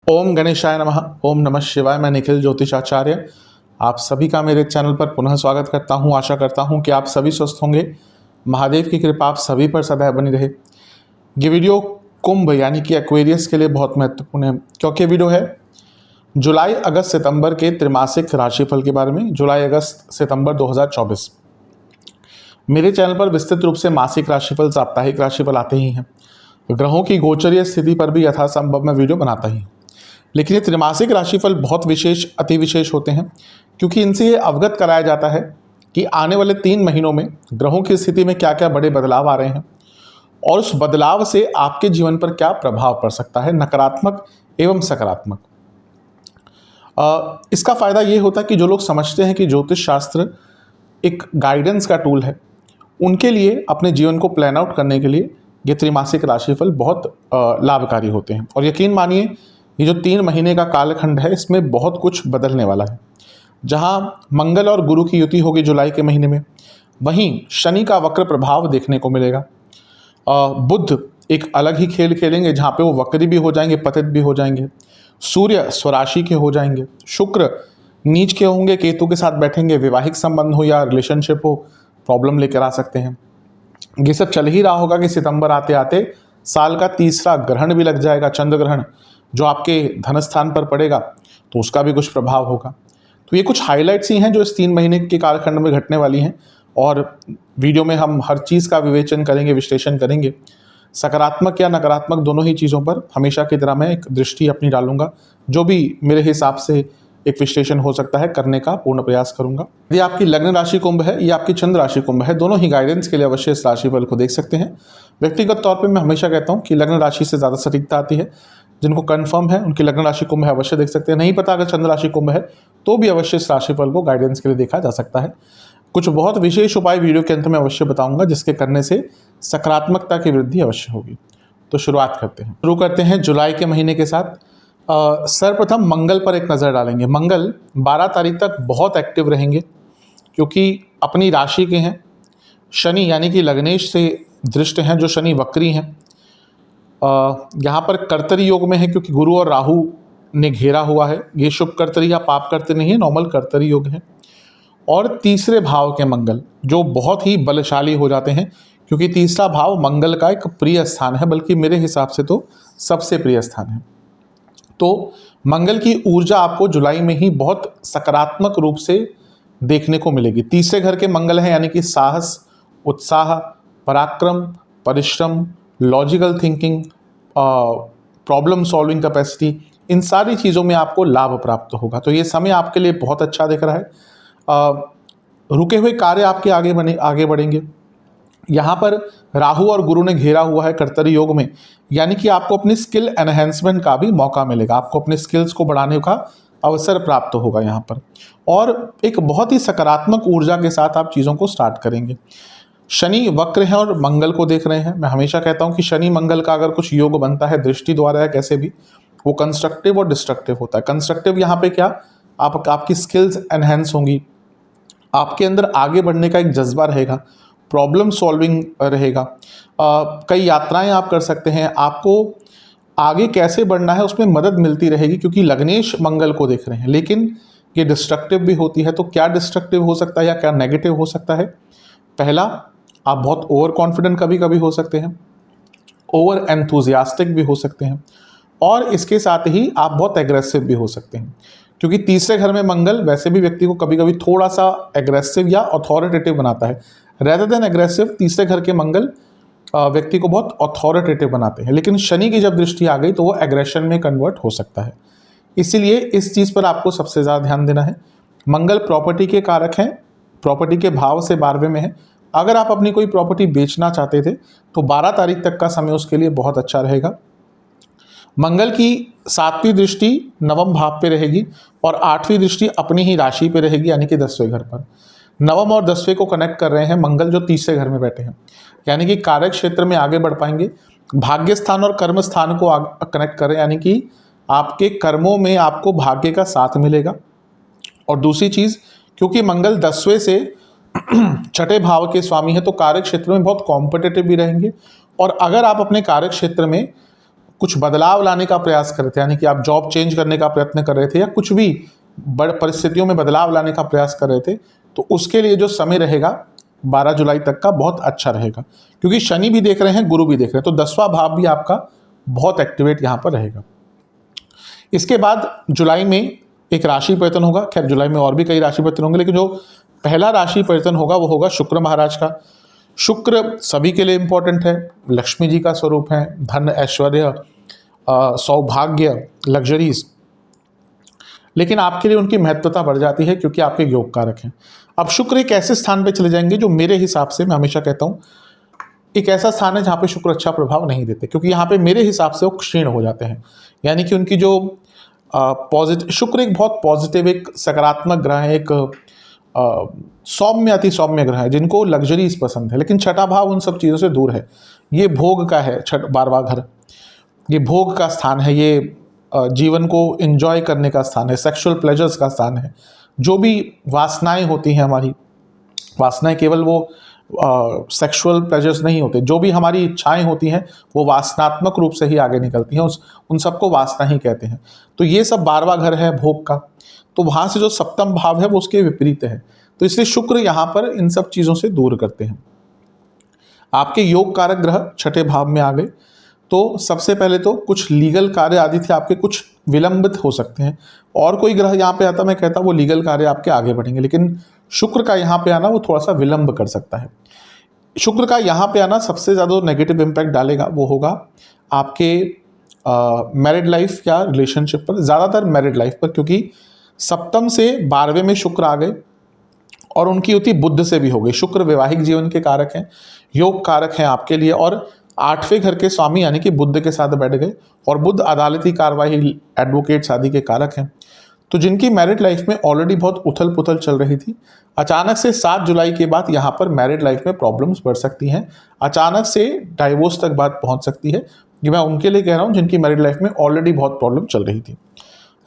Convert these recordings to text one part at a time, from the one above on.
ओम गणेशाय नमः। ओम नमः शिवाय। मैं निखिल ज्योतिषाचार्य आप सभी का मेरे चैनल पर पुनः स्वागत करता हूं। आशा करता हूं कि आप सभी स्वस्थ होंगे। महादेव की कृपा आप सभी पर सदैव बनी रहे। ये वीडियो कुंभ यानी कि एक्वेरियस के लिए बहुत महत्वपूर्ण है, क्योंकि वीडियो है जुलाई अगस्त सितंबर के त्रैमासिक राशिफल के बारे में। जुलाई अगस्त सितंबर 2024 मेरे चैनल पर विस्तृत रूप से मासिक राशिफल, साप्ताहिक राशिफल आते ही हैं। ग्रहों की गोचरीय स्थिति पर भी यथासंभव मैं वीडियो बनाता ही हूं। लेकिन ये त्रैमासिक राशिफल बहुत विशेष, अति विशेष होते हैं, क्योंकि इनसे ये अवगत कराया जाता है कि आने वाले 3 महीनों में ग्रहों की स्थिति में क्या क्या बड़े बदलाव आ रहे हैं और उस बदलाव से आपके जीवन पर क्या प्रभाव पड़ सकता है, नकारात्मक एवं सकारात्मक। इसका फायदा ये होता है कि जो लोग समझते हैं कि ज्योतिष शास्त्र एक गाइडेंस का टूल है, उनके लिए अपने जीवन को प्लान आउट करने के लिए ये त्रैमासिक राशिफल बहुत लाभकारी होते हैं। और यकीन मानिए, ये जो 3 महीने का कालखंड है, इसमें बहुत कुछ बदलने वाला है। जहां मंगल और गुरु की युति होगी जुलाई के महीने में, वहीं शनि का वक्र प्रभाव देखने को मिलेगा। बुध एक अलग ही खेल खेलेंगे, जहां पे वो वक्री भी हो जाएंगे, पतित भी हो जाएंगे। सूर्य स्वराशि के हो जाएंगे। शुक्र नीच के होंगे, केतु के साथ बैठेंगे। वैवाहिक संबंध हो या रिलेशनशिप हो, प्रॉब्लम लेकर आ सकते हैं। ये सब चल ही रहा होगा कि सितंबर आते आते साल का तीसरा ग्रहण भी लग जाएगा, चंद्र ग्रहण, जो आपके धन स्थान पर पड़ेगा, तो उसका भी कुछ प्रभाव होगा। तो ये कुछ हाइलाइट्स ही हैं जो इस 3 महीने के कालखंड में घटने वाली हैं, और वीडियो में हम हर चीज़ का विवेचन करेंगे, विश्लेषण करेंगे। सकारात्मक या नकारात्मक दोनों ही चीज़ों पर हमेशा की तरह मैं एक दृष्टि अपनी डालूंगा। जो भी मेरे हिसाब से एक विश्लेषण हो सकता है, करने का पूर्ण प्रयास करूंगा। यदि आपकी लग्न राशि कुंभ है या आपकी चंद्र राशि कुंभ है, दोनों ही गाइडेंस के लिए अवश्य इस राशिफल को देख सकते हैं। व्यक्तिगत तौर पे मैं हमेशा कहता हूं कि लग्न राशि से ज़्यादा सटीकता आती है। जिनको कंफर्म है उनकी लग्न राशि कुंभ है, अवश्य देख सकते हैं। नहीं पता अगर चंद्र राशि कुंभ है तो भी अवश्य इस राशिफल को गाइडेंस के लिए देखा जा सकता है। कुछ बहुत विशेष उपाय वीडियो के अंत में अवश्य बताऊंगा, जिसके करने से सकारात्मकता की वृद्धि अवश्य होगी। तो शुरुआत करते हैं जुलाई के महीने के साथ। सर्वप्रथम मंगल पर एक नज़र डालेंगे। मंगल 12 तारीख तक बहुत एक्टिव रहेंगे, क्योंकि अपनी राशि के हैं। शनि यानी कि लग्नेश से दृष्ट हैं, जो शनि वक्री हैं। यहाँ पर कर्तरी योग में है, क्योंकि गुरु और राहु ने घेरा हुआ है। ये शुभ कर्तरी या पाप कर्तरी नहीं है, नॉर्मल कर्तरी योग है। और तीसरे भाव के मंगल जो बहुत ही बलशाली हो जाते हैं, क्योंकि तीसरा भाव मंगल का एक प्रिय स्थान है, बल्कि मेरे हिसाब से तो सबसे प्रिय स्थान है। तो मंगल की ऊर्जा आपको जुलाई में ही बहुत सकारात्मक रूप से देखने को मिलेगी। तीसरे घर के मंगल हैं, यानी कि साहस, उत्साह, पराक्रम, परिश्रम, logical thinking, problem solving capacity, इन सारी चीज़ों में आपको लाभ प्राप्त होगा। तो ये समय आपके लिए बहुत अच्छा दिख रहा है। रुके हुए कार्य आपके आगे बढ़ेंगे। यहाँ पर राहु और गुरु ने घेरा हुआ है कर्तरी योग में, यानी कि आपको अपनी स्किल एनहेंसमेंट का भी मौका मिलेगा। आपको अपने स्किल्स को बढ़ाने का अवसर प्राप्त होगा यहाँ पर, और एक बहुत ही सकारात्मक ऊर्जा के साथ आप चीज़ों को स्टार्ट करेंगे। शनि वक्र है और मंगल को देख रहे हैं। मैं हमेशा कहता हूँ कि शनि मंगल का अगर कुछ योग बनता है दृष्टि द्वारा या कैसे भी, वो कंस्ट्रक्टिव और डिस्ट्रक्टिव होता है। कंस्ट्रक्टिव यहाँ पे क्या, आपकी स्किल्स एनहेंस होंगी, आपके अंदर आगे बढ़ने का एक जज्बा रहेगा, प्रॉब्लम सॉल्विंग रहेगा। कई यात्राएं आप कर सकते हैं। आपको आगे कैसे बढ़ना है उसमें मदद मिलती रहेगी, क्योंकि लग्नेश मंगल को देख रहे हैं। लेकिन ये डिस्ट्रक्टिव भी होती है। तो क्या डिस्ट्रक्टिव हो सकता है या क्या नेगेटिव हो सकता है? पहला, आप बहुत ओवर कॉन्फिडेंट कभी कभी हो सकते हैं, ओवर एंथुजियास्टिक भी हो सकते हैं, और इसके साथ ही आप बहुत एग्रेसिव भी हो सकते हैं, क्योंकि तीसरे घर में मंगल वैसे भी व्यक्ति को कभी कभी थोड़ा सा एग्रेसिव या अथॉरिटेटिव बनाता है। रेदर देन एग्रेसिव, तीसरे घर के मंगल व्यक्ति को बहुत अथॉरिटेटिव बनाते हैं। लेकिन शनि की जब दृष्टि आ गई तो वो एग्रेशन में कन्वर्ट हो सकता है। इसीलिए इस चीज़ पर आपको सबसे ज़्यादा ध्यान देना है। मंगल प्रॉपर्टी के कारक हैं, प्रॉपर्टी के भाव से 12वें में है। अगर आप अपनी कोई प्रॉपर्टी बेचना चाहते थे तो 12 तारीख तक का समय उसके लिए बहुत अच्छा रहेगा। मंगल की 7वीं दृष्टि नवम भाव पे रहेगी और 8वीं दृष्टि अपनी ही राशि पे रहेगी, यानी कि 10वें घर पर। नवम और 10वें को कनेक्ट कर रहे हैं मंगल, जो तीसरे घर में बैठे हैं, यानी कि कार्य क्षेत्र में आगे बढ़ पाएंगे। भाग्य स्थान और कर्म स्थान को कनेक्ट कर रहे हैं, यानी कि आपके कर्मों में आपको भाग्य का साथ मिलेगा। और दूसरी चीज़, क्योंकि मंगल 10वें से 6ठे भाव के स्वामी है, तो कार्य क्षेत्र में बहुत कॉम्पिटिटिव भी रहेंगे। और अगर आप अपने कार्य क्षेत्र में कुछ बदलाव लाने का प्रयास कर रहे थे, यानी कि आप जॉब चेंज करने का प्रयत्न कर रहे थे या कुछ भी बड़ परिस्थितियों में बदलाव लाने का प्रयास कर रहे थे, तो उसके लिए जो समय रहेगा 12 जुलाई तक का बहुत अच्छा रहेगा, क्योंकि शनि भी देख रहे हैं, गुरु भी देख रहे हैं, तो 10वां भाव भी आपका बहुत एक्टिवेट यहाँ पर रहेगा। इसके बाद जुलाई में एक राशि परिवर्तन होगा। खैर जुलाई में और भी कई राशि परिवर्तन होंगे, लेकिन जो पहला राशि परिवर्तन होगा वो होगा शुक्र महाराज का। शुक्र सभी के लिए इंपॉर्टेंट है, लक्ष्मी जी का स्वरूप है, धन, ऐश्वर्य, सौभाग्य, लग्जरीज, लेकिन आपके लिए उनकी महत्वता बढ़ जाती है क्योंकि आपके योग कारक हैं। अब शुक्र एक ऐसे स्थान पे चले जाएंगे जो मेरे हिसाब से, मैं हमेशा कहता हूँ, एक ऐसा स्थान है जहाँ पे शुक्र अच्छा प्रभाव नहीं देते, क्योंकि यहाँ पे मेरे हिसाब से वो क्षीण हो जाते हैं। यानी कि उनकी जो पॉजिटिव, शुक्र एक बहुत पॉजिटिव, एक सकारात्मक ग्रह है, एक सौम्य, अति सौम्य ग्रह है, जिनको लग्जरीज पसंद है, लेकिन छठा भाव उन सब चीज़ों से दूर है। ये भोग का है, 12वां घर ये भोग का स्थान है, ये जीवन को एंजॉय करने का स्थान है, सेक्सुअल प्लेजर्स का स्थान है। जो भी वासनाएं होती हैं हमारी, वासनाएं केवल वो सेक्सुअल प्लेजर्स नहीं होते, जो भी हमारी इच्छाएं होती हैं वो वासनात्मक रूप से ही आगे निकलती हैं, उन सबको वासना ही कहते हैं। तो ये सब 12वां घर है भोग का, तो वहाँ से जो सप्तम भाव है वो उसके विपरीत है, तो इसलिए शुक्र यहाँ पर इन सब चीज़ों से दूर करते हैं। आपके योग कारक ग्रह छठे भाव में आ गए, तो सबसे पहले तो कुछ लीगल कार्य आदि थे आपके, कुछ विलंबित हो सकते हैं, और कोई ग्रह यहाँ पे आता मैं कहता वो लीगल कार्य आपके आगे बढ़ेंगे, लेकिन शुक्र का यहाँ पे आना वो थोड़ा सा विलंब कर सकता है। शुक्र का यहाँ पे आना सबसे ज़्यादा नेगेटिव इम्पैक्ट डालेगा वो होगा आपके मैरिड लाइफ या रिलेशनशिप पर, ज़्यादातर मैरिड लाइफ पर, क्योंकि सप्तम से 12वें में शुक्र आ गए और उनकी युति बुध से भी हो गई। शुक्र वैवाहिक जीवन के कारक हैं, योग कारक हैं आपके लिए, और 8वें घर के स्वामी यानी कि बुध के साथ बैठ गए, और बुध अदालती कार्रवाई, एडवोकेट्स आदि के कारक हैं। तो जिनकी मैरिड लाइफ में ऑलरेडी बहुत उथल पुथल चल रही थी, अचानक से 7 जुलाई के बाद यहाँ पर मैरिड लाइफ में प्रॉब्लम्स बढ़ सकती हैं, अचानक से डाइवोर्स तक बात पहुँच सकती है। ये मैं उनके लिए कह रहा हूँ जिनकी मैरिड लाइफ में ऑलरेडी बहुत प्रॉब्लम चल रही थी।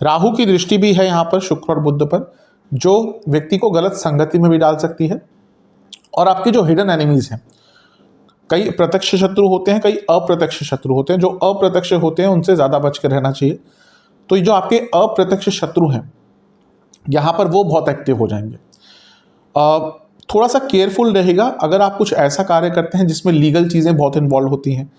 राहु की दृष्टि भी है यहाँ पर शुक्र और बुध पर, जो व्यक्ति को गलत संगति में भी डाल सकती है। और आपके जो हिडन एनिमीज हैं, कई प्रत्यक्ष शत्रु होते हैं, कई अप्रत्यक्ष शत्रु होते हैं। जो अप्रत्यक्ष होते हैं उनसे ज़्यादा बच कर रहना चाहिए। तो ये जो आपके अप्रत्यक्ष शत्रु हैं यहाँ पर वो बहुत एक्टिव हो जाएंगे। थोड़ा सा केयरफुल रहेगा अगर आप कुछ ऐसा कार्य करते हैं जिसमें लीगल चीज़ें बहुत इन्वॉल्व होती हैं,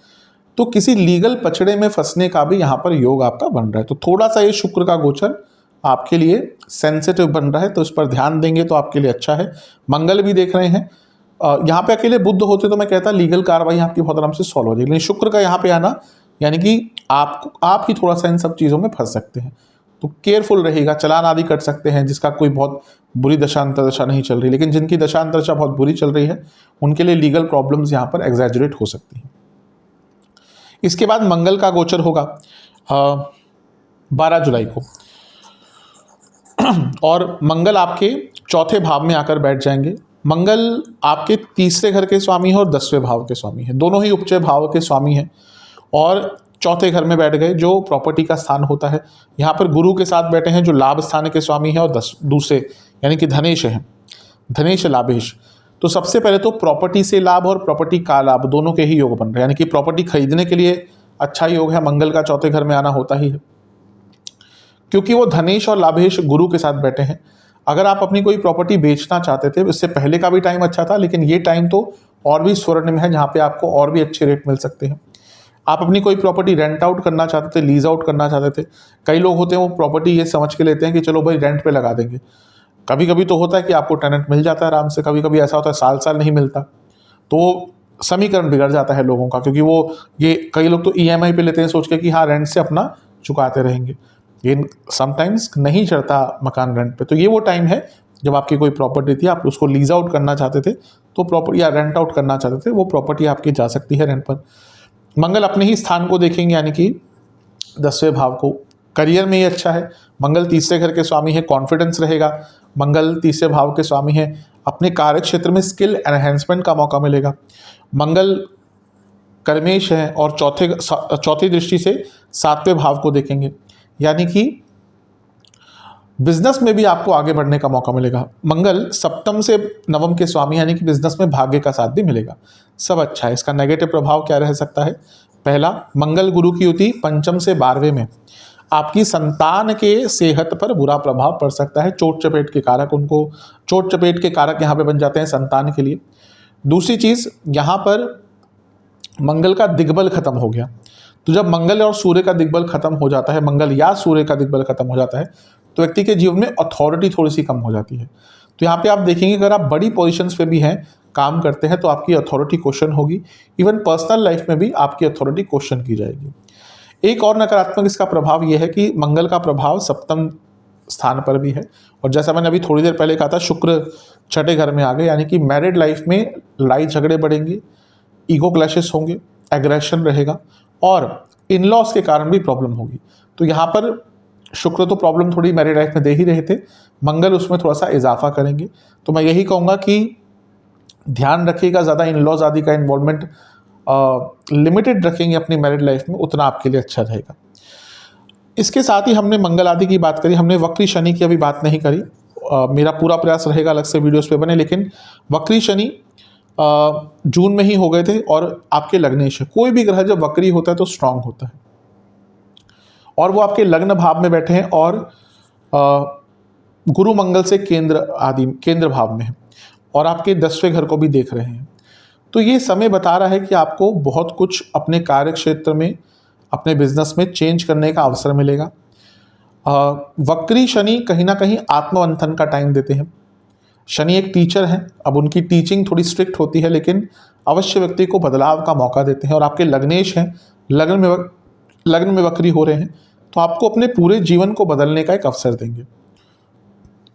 तो किसी लीगल पचड़े में फंसने का भी यहाँ पर योग आपका बन रहा है। तो थोड़ा सा ये शुक्र का गोचर आपके लिए सेंसिटिव बन रहा है, तो इस पर ध्यान देंगे तो आपके लिए अच्छा है। मंगल भी देख रहे हैं, यहाँ पे अकेले बुध होते तो मैं कहता लीगल कार्रवाई आपकी बहुत आराम से सॉल्व हो जाएगी, लेकिन शुक्र का यहाँ पे आना यानी कि आप ही थोड़ा सा इन सब चीज़ों में फंस सकते हैं। तो केयरफुल रहेगा, चालान आदि कट सकते हैं जिसका कोई बहुत बुरी दशा अंतरदशा नहीं चल रही, लेकिन जिनकी दशा अंतरदशा बहुत बुरी चल रही है उनके लिए लीगल प्रॉब्लम्स यहाँ पर एग्जैजरेट हो सकती हैं। इसके बाद मंगल का गोचर होगा 12 जुलाई को, और मंगल आपके चौथे भाव में आकर बैठ जाएंगे। मंगल आपके तीसरे घर के स्वामी हैं और 10वें भाव के स्वामी हैं, दोनों ही उपचय भाव के स्वामी हैं, और चौथे घर में बैठ गए जो प्रॉपर्टी का स्थान होता है। यहाँ पर गुरु के साथ बैठे हैं जो लाभ स्थान के स्वामी हैं, और दूसरे यानी कि धनेश हैं, धनेश लाभेश। तो सबसे पहले तो प्रॉपर्टी से लाभ और प्रॉपर्टी का लाभ दोनों के ही योग बन रहे हैं, यानी कि प्रॉपर्टी खरीदने के लिए अच्छा योग है, मंगल का चौथे घर में आना होता ही है, क्योंकि वो धनेश और लाभेश गुरु के साथ बैठे हैं। अगर आप अपनी कोई प्रॉपर्टी बेचना चाहते थे, इससे पहले का भी टाइम अच्छा था, लेकिन ये टाइम तो और भी स्वर्णिम है जहाँ पे आपको और भी अच्छे रेट मिल सकते हैं। आप अपनी कोई प्रॉपर्टी रेंट आउट करना चाहते थे, लीज आउट करना चाहते थे, कई लोग होते हैं वो प्रॉपर्टी ये समझ के लेते हैं कि चलो भाई रेंट पे लगा देंगे। कभी कभी तो होता है कि आपको टेनेंट मिल जाता है आराम से, कभी कभी ऐसा होता है साल साल नहीं मिलता, तो समीकरण बिगड़ जाता है लोगों का, क्योंकि वो ये कई लोग तो EMI पे लेते हैं सोच के कि हाँ रेंट से अपना चुकाते रहेंगे, ये समटाइम्स नहीं चढ़ता मकान रेंट पे। तो ये वो टाइम है जब आपकी कोई प्रॉपर्टी थी, आप उसको लीज आउट करना चाहते थे, तो प्रॉपर्टी या रेंट आउट करना चाहते थे, वो प्रॉपर्टी आपकी जा सकती है रेंट पर। मंगल अपने ही स्थान को देखेंगे, यानी कि 10वें भाव को। करियर में ये अच्छा है, मंगल तीसरे घर के स्वामी है, कॉन्फिडेंस रहेगा। मंगल तीसरे भाव के स्वामी है, अपने कार्य क्षेत्र में स्किल एनहेंसमेंट का मौका मिलेगा। मंगल कर्मेश है और चौथी दृष्टि से 7वें भाव को देखेंगे, यानी कि बिजनेस में भी आपको आगे बढ़ने का मौका मिलेगा। मंगल सप्तम से नवम के स्वामी, यानी कि बिजनेस में भाग्य का साथ भी मिलेगा। सब अच्छा है। इसका नेगेटिव प्रभाव क्या रह सकता है? पहला, मंगल गुरु की युति पंचम से 12वें में आपकी संतान के सेहत पर बुरा प्रभाव पड़ सकता है। चोट चपेट के कारक, उनको चोट चपेट के कारक यहाँ पे बन जाते हैं संतान के लिए। दूसरी चीज़, यहाँ पर मंगल का दिग्बल खत्म हो गया, तो जब मंगल और सूर्य का दिग्बल खत्म हो जाता है, मंगल या सूर्य का दिग्बल खत्म हो जाता है, तो व्यक्ति के जीवन में अथॉरिटी थोड़ी सी कम हो जाती है। तो यहाँ पे आप देखेंगे अगर आप बड़ी पोजीशंस पे भी हैं, काम करते हैं, तो आपकी अथॉरिटी क्वेश्चन होगी। इवन पर्सनल लाइफ में भी आपकी अथॉरिटी क्वेश्चन की जाएगी। एक और नकारात्मक इसका प्रभाव यह है कि मंगल का प्रभाव सप्तम स्थान पर भी है, और जैसा मैंने अभी थोड़ी देर पहले कहा था, शुक्र छठे घर में आ गए, यानी कि मैरिड लाइफ में लड़ाई झगड़े बढ़ेंगे, ईगो क्लैशेस होंगे, एग्रेशन रहेगा, और इन लॉज के कारण भी प्रॉब्लम होगी। तो यहाँ पर शुक्र तो प्रॉब्लम थोड़ी मैरिड लाइफ में दे ही रहे थे, मंगल उसमें थोड़ा सा इजाफा करेंगे। तो मैं यही कहूँगा कि ध्यान रखिएगा, ज़्यादा इन लॉज आदि का इन्वॉल्वमेंट लिमिटेड रखेंगे अपनी मैरिड लाइफ में, उतना आपके लिए अच्छा रहेगा। इसके साथ ही हमने मंगल आदि की बात करी, हमने वक्री शनि की अभी बात नहीं करी। मेरा पूरा प्रयास रहेगा अलग से वीडियोस पे बने, लेकिन वक्री शनि जून में ही हो गए थे, और आपके लग्नेश है। कोई भी ग्रह जब वक्री होता है तो स्ट्रांग होता है, और वो आपके लग्न भाव में बैठे हैं, और गुरु मंगल से केंद्र भाव में है, और आपके 10वें घर को भी देख रहे हैं। तो ये समय बता रहा है कि आपको बहुत कुछ अपने कार्य क्षेत्र में, अपने बिजनेस में चेंज करने का अवसर मिलेगा। वक्री शनि कहीं ना कहीं आत्ममंथन का टाइम देते हैं। शनि एक टीचर हैं, अब उनकी टीचिंग थोड़ी स्ट्रिक्ट होती है, लेकिन अवश्य व्यक्ति को बदलाव का मौका देते हैं। और आपके लग्नेश हैं, लग्न में वक्री हो रहे हैं, तो आपको अपने पूरे जीवन को बदलने का एक अवसर देंगे।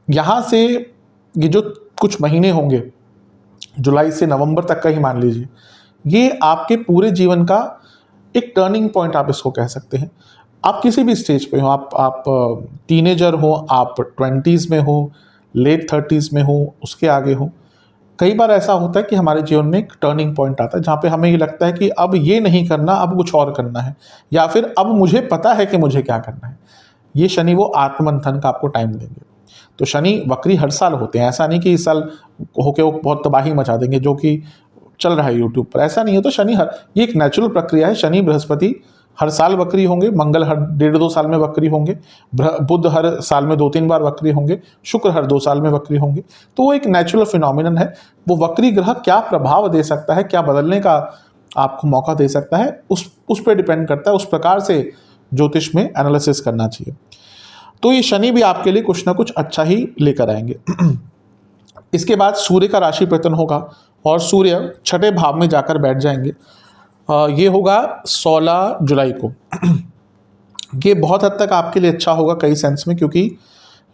यहाँ से ये जो कुछ महीने होंगे, जुलाई से नवंबर तक का ही मान लीजिए, ये आपके पूरे जीवन का एक टर्निंग पॉइंट आप इसको कह सकते हैं। आप किसी भी स्टेज पे हो, आप टीनेजर हो, आप 20s में हो, लेट 30s में हो, उसके आगे हो, कई बार ऐसा होता है कि हमारे जीवन में एक टर्निंग पॉइंट आता है जहाँ पे हमें ये लगता है कि अब ये नहीं करना, अब कुछ और करना है, या फिर अब मुझे पता है कि मुझे क्या करना है। ये शनि वो आत्ममंथन का आपको टाइम देंगे। तो शनि वक्री हर साल होते हैं, ऐसा नहीं कि इस साल होके वो बहुत तबाही मचा देंगे जो कि चल रहा है यूट्यूब पर, ऐसा नहीं है। तो शनि ये एक नेचुरल प्रक्रिया है। शनि बृहस्पति हर साल वक्री होंगे, मंगल हर 1.5-2 साल में वक्री होंगे, बुध हर साल में 2-3 बार वक्री होंगे, शुक्र हर 2 साल में वक्री होंगे। तो वो एक नेचुरल फिनोमिनन है। वो वक्री ग्रह क्या प्रभाव दे सकता है, क्या बदलने का आपको मौका दे सकता है, उस पर डिपेंड करता है। उस प्रकार से ज्योतिष में एनालिसिस करना चाहिए। तो ये शनि भी आपके लिए कुछ ना कुछ अच्छा ही लेकर आएंगे। इसके बाद सूर्य का राशि परिवर्तन होगा, और सूर्य छठे भाव में जाकर बैठ जाएंगे। ये होगा 16 जुलाई को। ये बहुत हद तक आपके लिए अच्छा होगा कई सेंस में, क्योंकि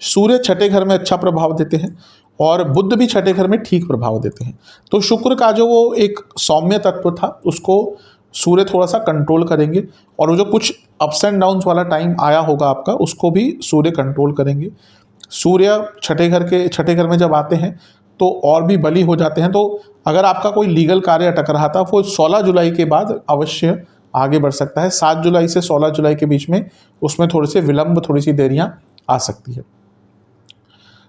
सूर्य छठे घर में अच्छा प्रभाव देते हैं, और बुध भी छठे घर में ठीक प्रभाव देते हैं। तो शुक्र का जो वो एक सौम्य तत्व था, उसको सूर्य थोड़ा सा कंट्रोल करेंगे, और वो जो कुछ अप्स एंड डाउन्स वाला टाइम आया होगा आपका, उसको भी सूर्य कंट्रोल करेंगे। सूर्य छठे घर में जब आते हैं तो और भी बली हो जाते हैं। तो अगर आपका कोई लीगल कार्य अटक रहा था, वो 16 जुलाई के बाद अवश्य आगे बढ़ सकता है। 7 जुलाई से 16 जुलाई के बीच में उसमें थोड़े से विलंब, थोड़ी सी देरियां आ सकती है।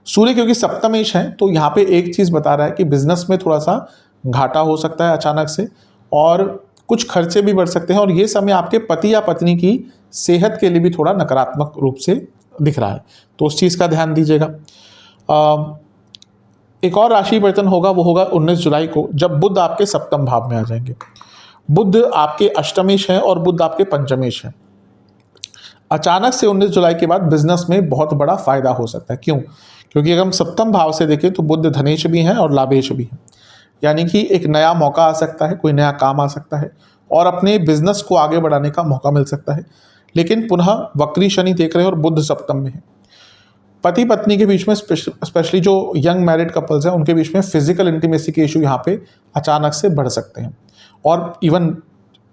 सूर्य क्योंकि सप्तमेश है, तो यहाँ पे एक चीज़ बता रहा है कि बिजनेस में थोड़ा सा घाटा हो सकता है अचानक से, और कुछ खर्चे भी बढ़ सकते हैं। और ये समय आपके पति या पत्नी की सेहत के लिए भी थोड़ा नकारात्मक रूप से दिख रहा है, तो उस चीज़ का ध्यान दीजिएगा। एक और राशि परिवर्तन होगा, वो होगा 19 जुलाई को, जब बुध आपके सप्तम भाव में आ जाएंगे। बुध आपके अष्टमेश हैं और बुध आपके पंचमेश हैं। अचानक से 19 जुलाई के बाद बिजनेस में बहुत बड़ा फायदा हो सकता है। क्यों? क्योंकि अगर हम सप्तम भाव से देखें तो बुध धनेश भी हैं और लाभेश भी हैं, यानी कि एक नया मौका आ सकता है, कोई नया काम आ सकता है, और अपने बिजनेस को आगे बढ़ाने का मौका मिल सकता है। लेकिन पुनः वक्री शनि देख रहे हैं और बुध सप्तम में है। पति पत्नी के बीच में, स्पेशली जो यंग मैरिड कपल्स हैं, उनके बीच में फिजिकल इंटीमेसी के इशू यहाँ पे अचानक से बढ़ सकते हैं। और इवन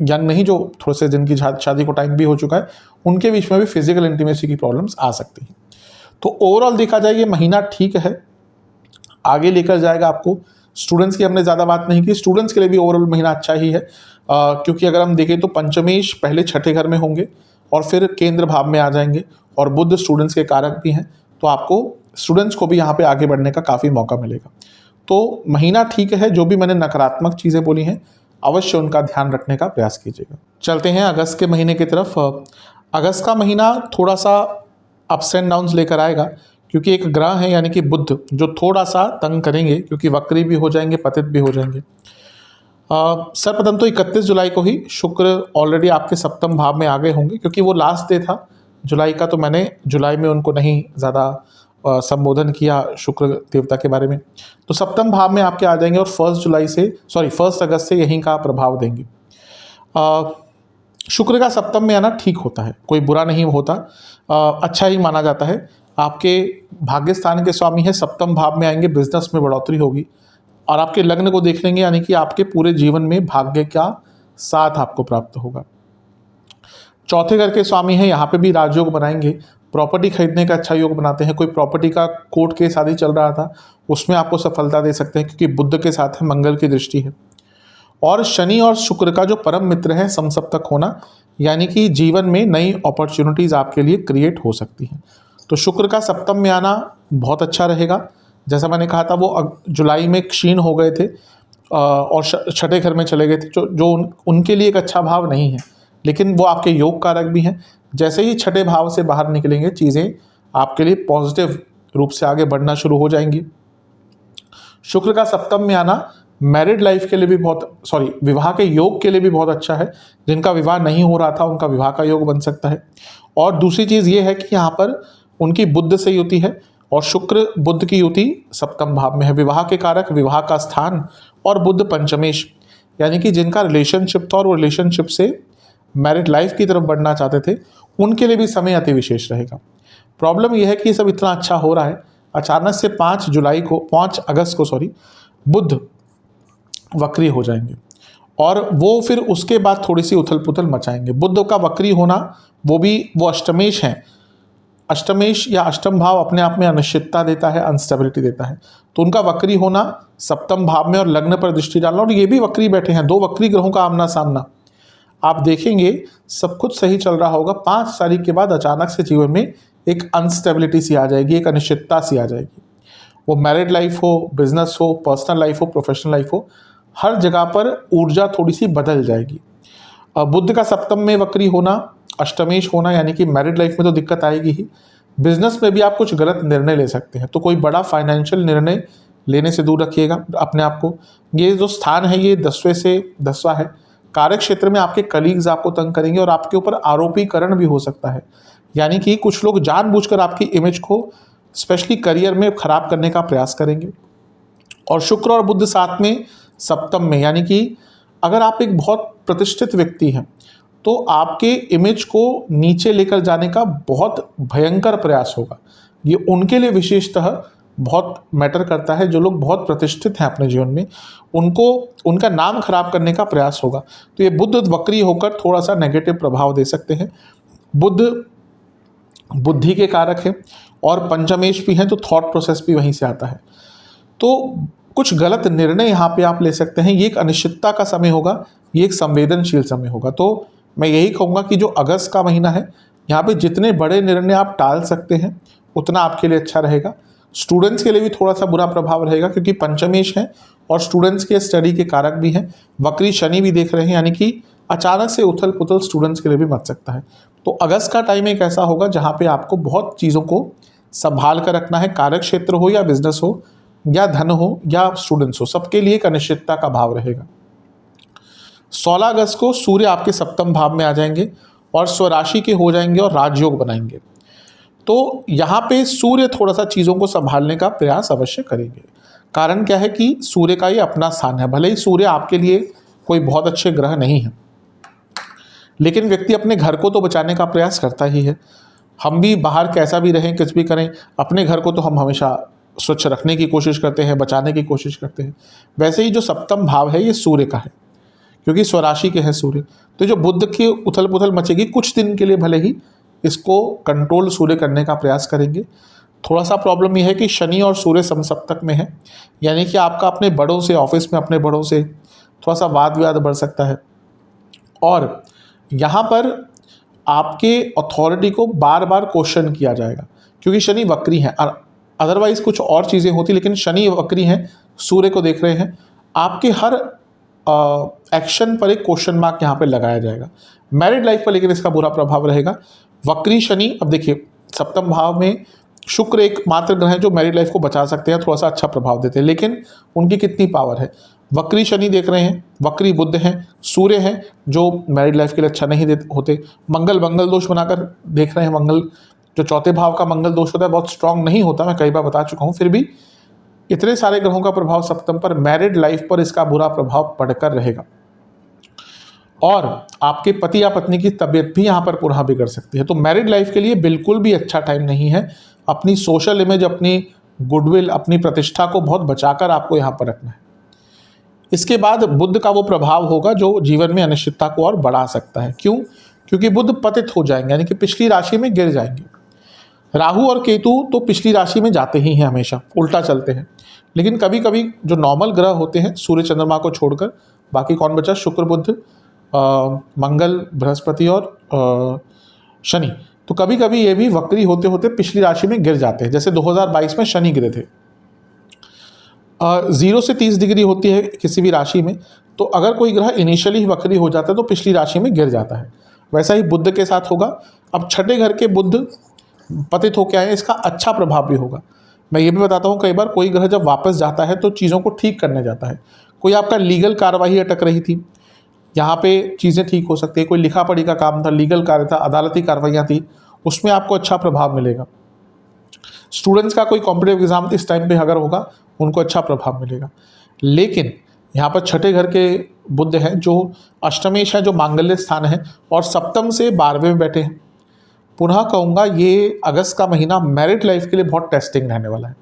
यंग नहीं, जो थोड़े से जिनकी शादी को टाइम भी हो चुका है, उनके बीच में भी फिजिकल इंटीमेसी की प्रॉब्लम्स आ सकती हैं। तो ओवरऑल देखा जाए ये महीना ठीक है, आगे लेकर जाएगा आपको। स्टूडेंट्स की हमने ज़्यादा बात नहीं की, स्टूडेंट्स के लिए भी ओवरऑल महीना अच्छा ही है, क्योंकि अगर हम देखें तो पंचमेश पहले छठे घर में होंगे और फिर केंद्र भाव में आ जाएंगे, और बुध स्टूडेंट्स के कारक भी हैं, तो आपको स्टूडेंट्स को भी यहाँ पे आगे बढ़ने का काफ़ी मौका मिलेगा। तो महीना ठीक है। जो भी मैंने नकारात्मक चीज़ें बोली हैं अवश्य उनका ध्यान रखने का प्रयास कीजिएगा। चलते हैं अगस्त के महीने की तरफ। अगस्त का महीना थोड़ा सा अप्स एंड डाउन्स लेकर आएगा, क्योंकि एक ग्रह है यानी कि बुध जो थोड़ा सा तंग करेंगे, क्योंकि वक्री भी हो जाएंगे, पतित भी हो जाएंगे। सर्वप्रथम तो 31 जुलाई को ही शुक्र ऑलरेडी आपके सप्तम भाव में आ गए होंगे, क्योंकि वो लास्ट डे था जुलाई का, तो मैंने जुलाई में उनको नहीं ज़्यादा संबोधन किया शुक्र देवता के बारे में। तो सप्तम भाव में आपके आ जाएंगे और 1 अगस्त से यहीं का प्रभाव देंगे। शुक्र का सप्तम में आना ठीक होता है, कोई बुरा नहीं होता, अच्छा ही माना जाता है। आपके भाग्य स्थान के स्वामी है, सप्तम भाव में आएंगे, बिजनेस में बढ़ोतरी होगी और आपके लग्न को देख लेंगे, यानी कि आपके पूरे जीवन में भाग्य का साथ आपको प्राप्त होगा। चौथे घर के स्वामी हैं, यहाँ पे भी राजयोग बनाएंगे, प्रॉपर्टी खरीदने का अच्छा योग बनाते हैं। कोई प्रॉपर्टी का कोर्ट केस आदि चल रहा था, उसमें आपको सफलता दे सकते हैं, क्योंकि बुध के साथ है, मंगल की दृष्टि है। और शनि और शुक्र का जो परम मित्र है समसप्तक होना, यानी कि जीवन में नई अपॉर्चुनिटीज़ आपके लिए क्रिएट हो सकती हैं। तो शुक्र का सप्तम में आना बहुत अच्छा रहेगा। जैसा मैंने कहा था, वो जुलाई में क्षीण हो गए थे और छठे घर में चले गए थे, जो उनके लिए एक अच्छा भाव नहीं है, लेकिन वो आपके योग कारक भी हैं। जैसे ही छठे भाव से बाहर निकलेंगे, चीज़ें आपके लिए पॉजिटिव रूप से आगे बढ़ना शुरू हो जाएंगी। शुक्र का सप्तम में आना मैरिड लाइफ के लिए भी विवाह के योग के लिए भी बहुत अच्छा है। जिनका विवाह नहीं हो रहा था, उनका विवाह का योग बन सकता है। और दूसरी चीज़ ये है कि यहाँ पर उनकी बुध से युति है और शुक्र बुध की युति सप्तम भाव में है। विवाह के कारक, विवाह का स्थान और बुध पंचमेश, यानी कि जिनका रिलेशनशिप था और वो रिलेशनशिप से मैरिड लाइफ की तरफ बढ़ना चाहते थे, उनके लिए भी समय अति विशेष रहेगा। प्रॉब्लम यह है कि ये सब इतना अच्छा हो रहा है, अचानक से 5 अगस्त को बुध वक्री हो जाएंगे और वो फिर उसके बाद थोड़ी सी उथल पुथल मचाएंगे। बुध का वक्री होना, वो अष्टमेश हैं। अष्टमेश या अष्टम भाव अपने आप में अनिश्चितता देता है, अनस्टेबिलिटी देता है। तो उनका वक्री होना सप्तम भाव में और लग्न पर दृष्टि डालना, और ये भी वक्री बैठे हैं, 2 वक्री ग्रहों का आमना सामना। आप देखेंगे सब कुछ सही चल रहा होगा, 5 तारीख के बाद अचानक से जीवन में एक अनस्टेबिलिटी सी आ जाएगी, एक अनिश्चितता सी आ जाएगी। वो मैरिड लाइफ हो, बिजनेस हो, पर्सनल लाइफ हो, प्रोफेशनल लाइफ हो, हर जगह पर ऊर्जा थोड़ी सी बदल जाएगी। बुध का सप्तम में वक्री होना, अष्टमेश होना, यानी कि मैरिड लाइफ में तो दिक्कत आएगी ही, बिजनेस में भी आप कुछ गलत निर्णय ले सकते हैं। तो कोई बड़ा फाइनेंशियल निर्णय लेने से दूर रखिएगा अपने आप को। ये जो स्थान है ये 10वें से 10वां है। कार्य क्षेत्र में आपके कलीग्स आपको तंग करेंगे और आपके ऊपर आरोपीकरण भी हो सकता है, यानी कि कुछ लोग जानबूझकर आपकी इमेज को स्पेशली करियर में खराब करने का प्रयास करेंगे। और शुक्र और बुध साथ में सप्तम में, यानी कि अगर आप एक बहुत प्रतिष्ठित व्यक्ति हैं तो आपके इमेज को नीचे लेकर जाने का बहुत भयंकर प्रयास होगा। ये उनके लिए विशेषतः बहुत मैटर करता है। जो लोग बहुत प्रतिष्ठित हैं अपने जीवन में, उनको उनका नाम खराब करने का प्रयास होगा। तो ये बुध वक्री होकर थोड़ा सा नेगेटिव प्रभाव दे सकते हैं। बुध बुद्धि के कारक है और पंचमेश भी हैं, तो थॉट प्रोसेस भी वहीं से आता है। तो कुछ गलत निर्णय यहाँ पे आप ले सकते हैं। ये एक अनिश्चितता का समय होगा, ये एक संवेदनशील समय होगा। तो मैं यही कहूँगा कि जो अगस्त का महीना है, यहाँ पे जितने बड़े निर्णय आप टाल सकते हैं उतना आपके लिए अच्छा रहेगा। स्टूडेंट्स के लिए भी थोड़ा सा बुरा प्रभाव रहेगा, क्योंकि पंचमेश है और स्टूडेंट्स के स्टडी के कारक भी हैं। वक्री शनि भी देख रहे हैं, यानी कि अचानक से उथल पुथल स्टूडेंट्स के लिए भी मच सकता है। तो अगस्त का टाइम एक ऐसा होगा जहाँ पे आपको बहुत चीज़ों को संभाल कर रखना है। कार्य क्षेत्र हो या बिजनेस हो या धन हो या स्टूडेंट्स हो, सबके लिए एक अनिश्चितता का भाव रहेगा। 16 अगस्त को सूर्य आपके सप्तम भाव में आ जाएंगे और स्वराशि के हो जाएंगे और राजयोग बनाएंगे। तो यहाँ पे सूर्य थोड़ा सा चीज़ों को संभालने का प्रयास अवश्य करेंगे। कारण क्या है कि सूर्य का ये अपना स्थान है। भले ही सूर्य आपके लिए कोई बहुत अच्छे ग्रह नहीं है, लेकिन व्यक्ति अपने घर को तो बचाने का प्रयास करता ही है। हम भी बाहर कैसा भी रहें, कुछ भी करें, अपने घर को तो हम हमेशा स्वच्छ रखने की कोशिश करते हैं, बचाने की कोशिश करते हैं। वैसे ही जो सप्तम भाव है ये सूर्य का है, क्योंकि स्वराशि के हैं सूर्य। तो जो बुध की उथल पुथल मचेगी, कुछ दिन के लिए भले ही इसको कंट्रोल सूर्य करने का प्रयास करेंगे। थोड़ा सा प्रॉब्लम यह है कि शनि और सूर्य समसप्तक में है, यानी कि आपका अपने बड़ों से, ऑफिस में अपने बड़ों से थोड़ा सा वाद विवाद बढ़ सकता है। और यहाँ पर आपके अथॉरिटी को बार बार क्वेश्चन किया जाएगा, क्योंकि शनि वक्री हैं। अदरवाइज कुछ और चीज़ें होती, लेकिन शनि वक्री हैं, सूर्य को देख रहे हैं। आपके हर एक्शन पर एक क्वेश्चन मार्क यहाँ पे लगाया जाएगा। मैरिड लाइफ पर लेकिन इसका बुरा प्रभाव रहेगा। वक्री शनि, अब देखिए सप्तम भाव में शुक्र एक मात्र ग्रह है जो मैरिड लाइफ को बचा सकते हैं, थोड़ा सा अच्छा प्रभाव देते हैं, लेकिन उनकी कितनी पावर है। वक्री शनि देख रहे हैं, वक्री बुध हैं, सूर्य हैं जो मैरिड लाइफ के लिए अच्छा नहीं होते, मंगल दोष बनाकर देख रहे हैं। मंगल जो चौथे भाव का मंगल दोष होता है बहुत स्ट्रांग नहीं होता, मैं कई बार बता चुका हूँ, फिर भी इतने सारे ग्रहों का प्रभाव सप्तम पर, मैरिड लाइफ पर इसका बुरा प्रभाव पड़कर रहेगा। और आपके पति या पत्नी की तबीयत भी यहाँ पर पुनः बिगड़ सकती है। तो मैरिड लाइफ के लिए बिल्कुल भी अच्छा टाइम नहीं है। अपनी सोशल इमेज, अपनी गुडविल, अपनी प्रतिष्ठा को बहुत बचाकर आपको यहाँ पर रखना है। इसके बाद बुध का वो प्रभाव होगा जो जीवन में अनिश्चितता को और बढ़ा सकता है। क्यों? क्योंकि बुध पतित हो जाएंगे, यानी कि पिछली राशि में गिर जाएंगे। राहु और केतु तो पिछली राशि में जाते ही हैं, हमेशा उल्टा चलते हैं, लेकिन कभी कभी जो नॉर्मल ग्रह होते हैं सूर्य चंद्रमा को छोड़कर, बाकी कौन बचा, शुक्र बुध मंगल बृहस्पति और शनि, तो कभी कभी ये भी वक्री होते होते पिछली राशि में गिर जाते हैं। जैसे 2022 में शनि गिरे थे। 0 से 30 डिग्री होती है किसी भी राशि में, तो अगर कोई ग्रह इनिशियली वक्री हो जाता है तो पिछली राशि में गिर जाता है। वैसा ही बुध के साथ होगा। अब छठे घर के बुध पतित होकर आए, इसका अच्छा प्रभाव भी होगा। मैं ये भी बताता हूँ, कई बार कोई ग्रह जब वापस जाता है तो चीज़ों को ठीक करने जाता है। कोई आपका लीगल कार्रवाई अटक रही थी, यहाँ पे चीज़ें ठीक हो सकती है। कोई लिखा पढ़ी का काम था, लीगल कार्य था, अदालती कार्रवाइयाँ थी, उसमें आपको अच्छा प्रभाव मिलेगा। स्टूडेंट्स का कोई कॉम्पिटिटिव एग्जाम इस टाइम पे अगर होगा, उनको अच्छा प्रभाव मिलेगा। लेकिन यहाँ पर छठे घर के बुध हैं जो अष्टमेश है, जो मांगल्य स्थान है, और सप्तम से 12वें में बैठे हैं। पुनः कहूँगा ये अगस्त का महीना मैरिड लाइफ के लिए बहुत टेस्टिंग रहने वाला है,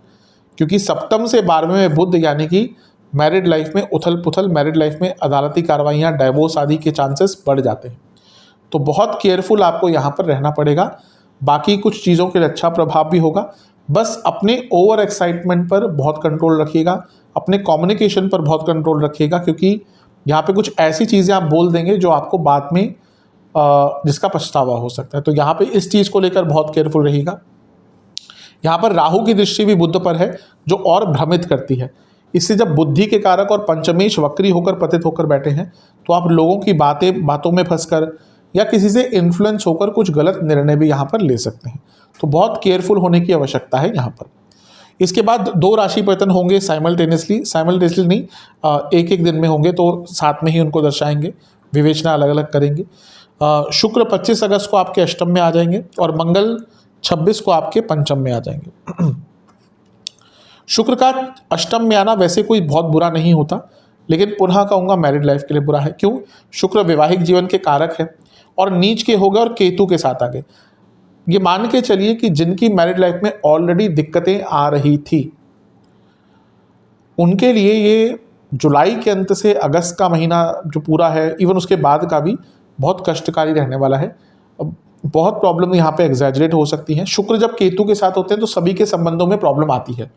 क्योंकि सप्तम से 12वें में बुध, यानी कि मैरिड लाइफ में उथल पुथल, मैरिड लाइफ में अदालती कार्रवाइयाँ, डाइवोर्स आदि के चांसेस बढ़ जाते हैं। तो बहुत केयरफुल आपको यहाँ पर रहना पड़ेगा। बाकी कुछ चीज़ों के लिए अच्छा प्रभाव भी होगा। बस अपने ओवर एक्साइटमेंट पर बहुत कंट्रोल रखिएगा, अपने कम्युनिकेशन पर बहुत कंट्रोल रखिएगा, क्योंकि यहाँ पे कुछ ऐसी चीज़ें आप बोल देंगे जो आपको बाद में जिसका पछतावा हो सकता है। तो यहाँ पे इस चीज़ को लेकर बहुत केयरफुल रहिएगा। यहाँ पर राहु की दृष्टि भी बुध पर है जो और भ्रमित करती है। इससे जब बुद्धि के कारक और पंचमेश वक्री होकर पतित होकर बैठे हैं, तो आप लोगों की बातों में फंसकर या किसी से इन्फ्लुएंस होकर कुछ गलत निर्णय भी यहाँ पर ले सकते हैं। तो बहुत केयरफुल होने की आवश्यकता है यहाँ पर। इसके बाद 2 राशि परिवर्तन होंगे साइमल्टेनियसली नहीं, एक एक दिन में होंगे, तो साथ में ही उनको दर्शाएंगे, विवेचना अलग अलग करेंगे। शुक्र 25 अगस्त को आपके अष्टम में आ जाएंगे और मंगल 26 को आपके पंचम में आ जाएंगे। शुक्र का अष्टम में आना वैसे कोई बहुत बुरा नहीं होता, लेकिन पुनः कहूँगा मैरिड लाइफ के लिए बुरा है। क्यों? शुक्र वैवाहिक जीवन के कारक है और नीच के हो गए और केतु के साथ आ गए। ये मान के चलिए कि जिनकी मैरिड लाइफ में ऑलरेडी दिक्कतें आ रही थी, उनके लिए ये जुलाई के अंत से अगस्त का महीना जो पूरा है, इवन उसके बाद का भी बहुत कष्टकारी रहने वाला है। बहुत प्रॉब्लम यहाँ पे एग्जैजरेट हो सकती हैं। शुक्र जब केतु के साथ होते हैं तो सभी के संबंधों में प्रॉब्लम आती है।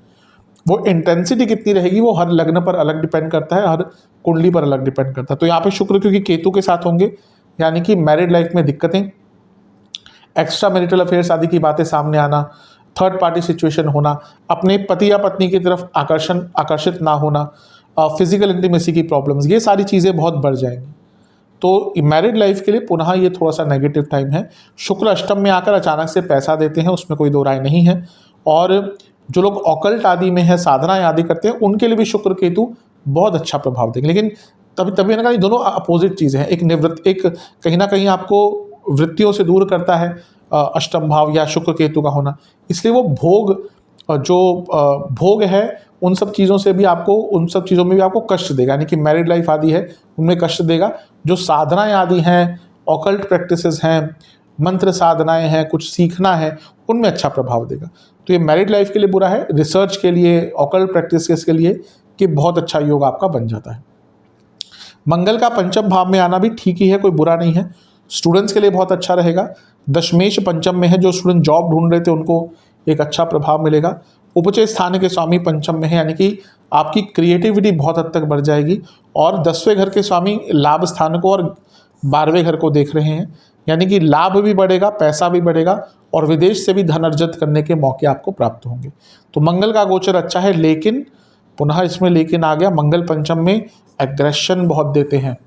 वो इंटेंसिटी कितनी रहेगी वो हर लग्न पर अलग डिपेंड करता है, हर कुंडली पर अलग डिपेंड करता है। तो यहाँ पे शुक्र क्योंकि केतु के साथ होंगे, यानी कि मैरिड लाइफ में दिक्कतें, एक्स्ट्रा मैरिटल अफेयर्स आदि की बातें सामने आना, थर्ड पार्टी सिचुएशन होना, अपने पति या पत्नी की तरफ आकर्षित ना होना, फिजिकल इंटीमेसी की प्रॉब्लम्स, ये सारी चीज़ें बहुत बढ़ जाएंगी। तो मैरिड लाइफ के लिए पुनः ये थोड़ा सा नेगेटिव टाइम है। शुक्र अष्टम में आकर अचानक से पैसा देते हैं, उसमें कोई दो राय नहीं है। और जो लोग ऑकल्ट आदि में है, साधनाएं आदि करते हैं, उनके लिए भी शुक्र केतु बहुत अच्छा प्रभाव देंगे। लेकिन तभी ना, दोनों अपोजिट चीज़ें हैं। एक कहीं ना कहीं आपको वृत्तियों से दूर करता है अष्टम भाव या शुक्र केतु का होना, इसलिए वो भोग है उन सब चीज़ों में भी आपको कष्ट देगा, यानी कि मैरिड लाइफ आदि है उनमें कष्ट देगा। जो साधनाएं आदि हैं, ऑकल्ट प्रैक्टिसेस हैं, मंत्र साधनाएं हैं, कुछ सीखना है, उनमें अच्छा प्रभाव देगा। तो ये मैरिड लाइफ के लिए बुरा है। रिसर्च के लिए, ऑकल्ट प्रैक्टिसेस के लिए कि बहुत अच्छा योग आपका बन जाता है। मंगल का पंचम भाव में आना भी ठीक ही है, कोई बुरा नहीं है। स्टूडेंट्स के लिए बहुत अच्छा रहेगा। दशमेश पंचम में है, जो स्टूडेंट जॉब ढूंढ रहे थे उनको एक अच्छा प्रभाव मिलेगा। उपचय स्थान के स्वामी पंचम में है, यानी कि आपकी क्रिएटिविटी बहुत हद तक बढ़ जाएगी। और 10वें घर के स्वामी लाभ स्थान को और 12वें घर को देख रहे हैं, यानी कि लाभ भी बढ़ेगा, पैसा भी बढ़ेगा और विदेश से भी धन अर्जित करने के मौके आपको प्राप्त होंगे। तो मंगल का गोचर अच्छा है, लेकिन पुनः इसमें लेकिन आ गया मंगल पंचम में एग्रेशन बहुत देते हैं,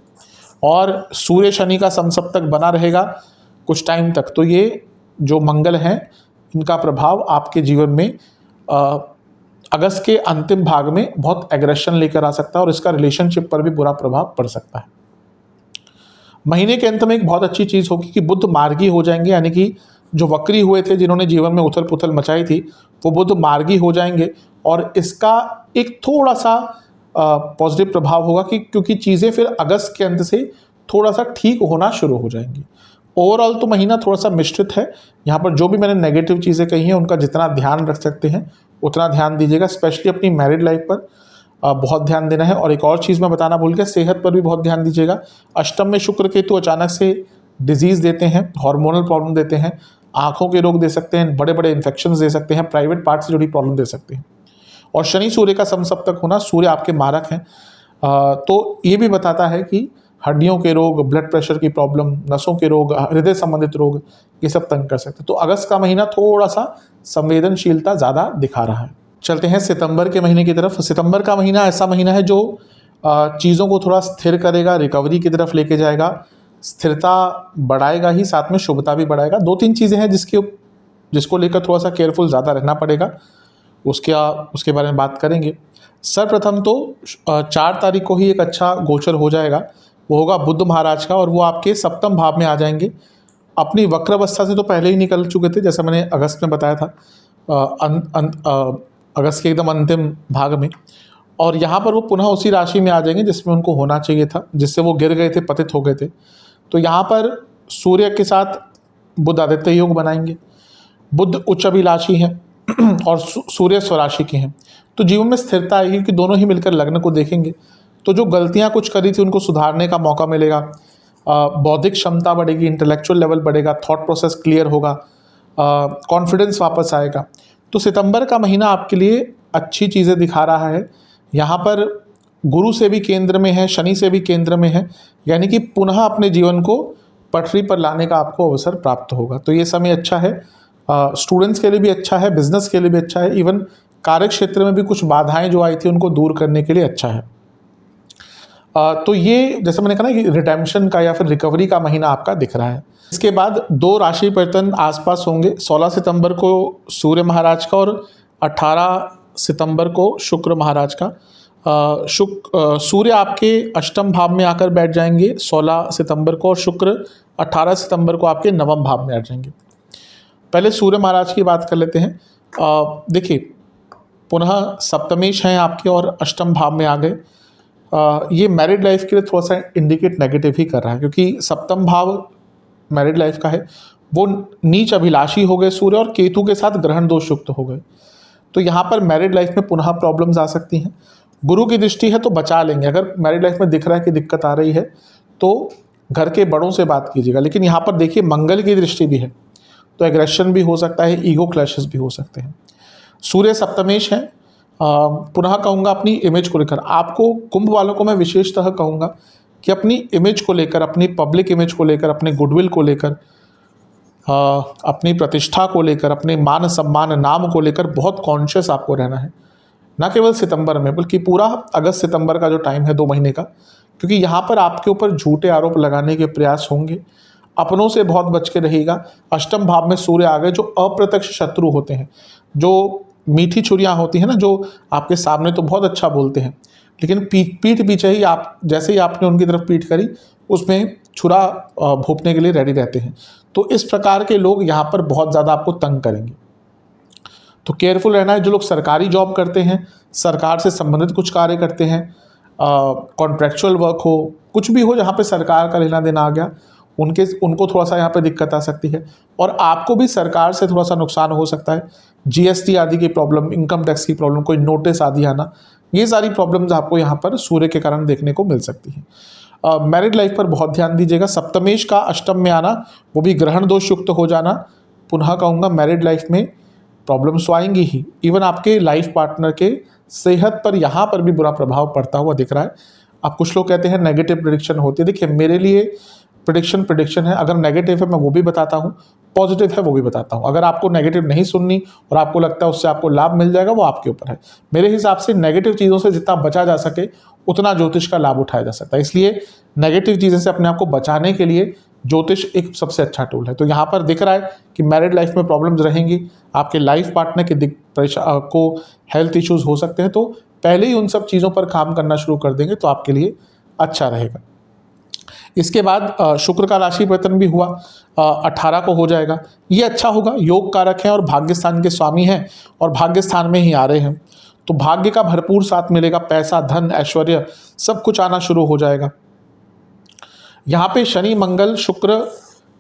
और सूर्य शनि का समसप्तक बना रहेगा कुछ टाइम तक। तो ये जो मंगल हैं इनका प्रभाव आपके जीवन में अगस्त के अंतिम भाग में बहुत एग्रेशन लेकर आ सकता है, और इसका रिलेशनशिप पर भी बुरा प्रभाव पड़ सकता है। महीने के अंत में एक बहुत अच्छी चीज़ होगी कि बुध मार्गी हो जाएंगे, यानी कि जो वक्री हुए थे, जिन्होंने जीवन में उथल पुथल मचाई थी, वो बुध मार्गी हो जाएंगे, और इसका एक थोड़ा सा पॉजिटिव प्रभाव होगा कि क्योंकि चीज़ें फिर अगस्त के अंत से थोड़ा सा ठीक होना शुरू हो जाएंगी। ओवरऑल तो महीना थोड़ा सा मिश्रित है। यहाँ पर जो भी मैंने नेगेटिव चीज़ें कही हैं उनका जितना ध्यान रख सकते हैं उतना ध्यान दीजिएगा, स्पेशली अपनी मैरिड लाइफ पर बहुत ध्यान देना है। और एक और चीज़ मैं बताना भूल गया, सेहत पर भी बहुत ध्यान दीजिएगा। अष्टम में शुक्र केतु अचानक से डिजीज़ देते हैं, हार्मोनल प्रॉब्लम देते हैं, आँखों के रोग दे सकते हैं, बड़े बड़े इन्फेक्शंस दे सकते हैं, प्राइवेट पार्ट से जुड़ी प्रॉब्लम दे सकते हैं। और शनि सूर्य का समसप्तक होना, सूर्य आपके मारक हैं, तो ये भी बताता है कि हड्डियों के रोग, ब्लड प्रेशर की प्रॉब्लम, नसों के रोग, हृदय संबंधित रोग, ये सब तंग कर सकते हैं। तो अगस्त का महीना थोड़ा सा संवेदनशीलता ज़्यादा दिखा रहा है। चलते हैं सितंबर के महीने की तरफ। सितंबर का महीना ऐसा महीना है जो चीज़ों को थोड़ा स्थिर करेगा, रिकवरी की तरफ लेके जाएगा, स्थिरता बढ़ाएगा ही, साथ में शुभता भी बढ़ाएगा। 2-3 चीज़ें हैं जिसको लेकर थोड़ा सा केयरफुल ज़्यादा रहना पड़ेगा, उसके बारे में बात करेंगे। सर्वप्रथम तो 4 तारीख को ही एक अच्छा गोचर हो जाएगा, वो होगा बुध महाराज का, और वो आपके सप्तम भाव में आ जाएंगे। अपनी वक्र अवस्था से तो पहले ही निकल चुके थे, जैसा मैंने अगस्त में बताया था, अगस्त के एकदम अंतिम भाग में, और यहाँ पर वो पुनः उसी राशि में आ जाएंगे जिसमें उनको होना चाहिए था, जिससे वो गिर गए थे, पतित हो गए थे। तो यहाँ पर सूर्य के साथ बुध आदित्य योग बनाएंगे। बुध उच्च अभिलाषी हैं और सूर्य स्वराशि के हैं, तो जीवन में स्थिरता आएगी कि दोनों ही मिलकर लग्न को देखेंगे। तो जो गलतियाँ कुछ करी थी उनको सुधारने का मौका मिलेगा, बौद्धिक क्षमता बढ़ेगी, इंटेलेक्चुअल लेवल बढ़ेगा, थॉट प्रोसेस क्लियर होगा, कॉन्फिडेंस वापस आएगा। तो सितंबर का महीना आपके लिए अच्छी चीज़ें दिखा रहा है। यहाँ पर गुरु से भी केंद्र में है, शनि से भी केंद्र में है, यानी कि पुनः अपने जीवन को पटरी पर लाने का आपको अवसर प्राप्त होगा। तो ये समय अच्छा है, स्टूडेंट्स के लिए भी अच्छा है, बिजनेस के लिए भी अच्छा है, इवन कार्य क्षेत्र में भी कुछ बाधाएं जो आई थी उनको दूर करने के लिए अच्छा है। तो ये जैसे मैंने कहा ना कि रिडेम्पशन का या फिर रिकवरी का महीना आपका दिख रहा है। इसके बाद 2 राशि परिवर्तन आसपास होंगे। 16 सितंबर को सूर्य महाराज का और 18 सितंबर को शुक्र महाराज का। सूर्य आपके अष्टम भाव में आकर बैठ जाएंगे 16 सितंबर को, और शुक्र 18 सितंबर को आपके नवम भाव में आ जाएंगे। पहले सूर्य महाराज की बात कर लेते हैं। देखिए, पुनः सप्तमेश हैं आपके और अष्टम भाव में आ गए। ये मैरिड लाइफ के लिए थोड़ा सा इंडिकेट नेगेटिव ही कर रहा है, क्योंकि सप्तम भाव मैरिड लाइफ का है, वो नीच अभिलाषी हो गए सूर्य, और केतु के साथ ग्रहण दोष युक्त हो गए। तो यहाँ पर मैरिड लाइफ में पुनः प्रॉब्लम्स आ सकती हैं। गुरु की दृष्टि है तो बचा लेंगे। अगर मैरिड लाइफ में दिख रहा है कि दिक्कत आ रही है तो घर के बड़ों से बात कीजिएगा। लेकिन यहाँ पर देखिए मंगल की दृष्टि भी है, तो एग्रेशन भी हो सकता है, ईगो क्लैशेस भी हो सकते हैं। सूर्य सप्तमेश है। पुनः कहूँगा अपनी इमेज को लेकर, आपको कुंभ वालों को मैं विशेषतः कहूँगा कि अपनी इमेज को लेकर, अपनी पब्लिक इमेज को लेकर, अपने गुडविल को लेकर, अपनी प्रतिष्ठा को लेकर, अपने मान सम्मान नाम को लेकर बहुत कॉन्शियस आपको रहना है। न केवल सितंबर में बल्कि पूरा अगस्त सितंबर का जो टाइम है 2 महीने का, क्योंकि यहाँ पर आपके ऊपर झूठे आरोप लगाने के प्रयास होंगे। अपनों से बहुत बच के रहिएगा। अष्टम भाव में सूर्य आ गए, जो अप्रत्यक्ष शत्रु होते हैं, जो मीठी छुरियाँ होती हैं ना, जो आपके सामने तो बहुत अच्छा बोलते हैं, लेकिन पीठ पीछे ही आप जैसे ही आपने उनकी तरफ पीठ करी उसमें छुरा भोंकने के लिए रेडी रहते हैं। तो इस प्रकार के लोग यहाँ पर बहुत ज़्यादा आपको तंग करेंगे, तो केयरफुल रहना है। जो लोग सरकारी जॉब करते हैं, सरकार से संबंधित कुछ कार्य करते हैं, कॉन्ट्रैक्चुअल वर्क हो, कुछ भी हो जहाँ पे सरकार का लेना देना आ गया, उनको थोड़ा सा यहाँ पे दिक्कत आ सकती है। और आपको भी सरकार से थोड़ा सा नुकसान हो सकता है। जीएसटी आदि की प्रॉब्लम, इनकम टैक्स की प्रॉब्लम, कोई नोटिस आदि आना, ये सारी प्रॉब्लम्स आपको यहाँ पर सूर्य के कारण देखने को मिल सकती है। मैरिड लाइफ पर बहुत ध्यान दीजिएगा। सप्तमेश का अष्टम में आना, वो भी ग्रहण दोष युक्त हो जाना, पुनः कहूँगा मैरिड लाइफ में प्रॉब्लम्स तो आएंगी ही। इवन आपके लाइफ पार्टनर के सेहत पर यहाँ पर भी बुरा प्रभाव पड़ता हुआ दिख रहा है। अब कुछ लोग कहते हैं नेगेटिव प्रेडिक्शन होती है। देखिए, मेरे लिए प्रेडिक्शन है, अगर नेगेटिव है मैं वो भी बताता हूँ, पॉजिटिव है वो भी बताता हूँ। अगर आपको नेगेटिव नहीं सुननी और आपको लगता है उससे आपको लाभ मिल जाएगा, वो आपके ऊपर है। मेरे हिसाब से नेगेटिव चीज़ों से जितना बचा जा सके उतना ज्योतिष का लाभ उठाया जा सकता है। इसलिए नेगेटिव चीज़ों से अपने आप को बचाने के लिए ज्योतिष एक सबसे अच्छा टूल है। तो यहाँ पर दिख रहा है कि मैरिड लाइफ में प्रॉब्लम्स रहेंगी, आपके लाइफ पार्टनर के को हेल्थ इश्यूज हो सकते हैं, तो पहले ही उन सब चीज़ों पर काम करना शुरू कर देंगे तो आपके लिए अच्छा रहेगा। इसके बाद शुक्र का राशि परिवर्तन भी हुआ, 18 को हो जाएगा। ये अच्छा होगा, योग कारक है और भाग्य स्थान के स्वामी हैं और भाग्य स्थान में ही आ रहे हैं, तो भाग्य का भरपूर साथ मिलेगा, पैसा, धन, ऐश्वर्य सब कुछ आना शुरू हो जाएगा। यहाँ पे शनि, मंगल, शुक्र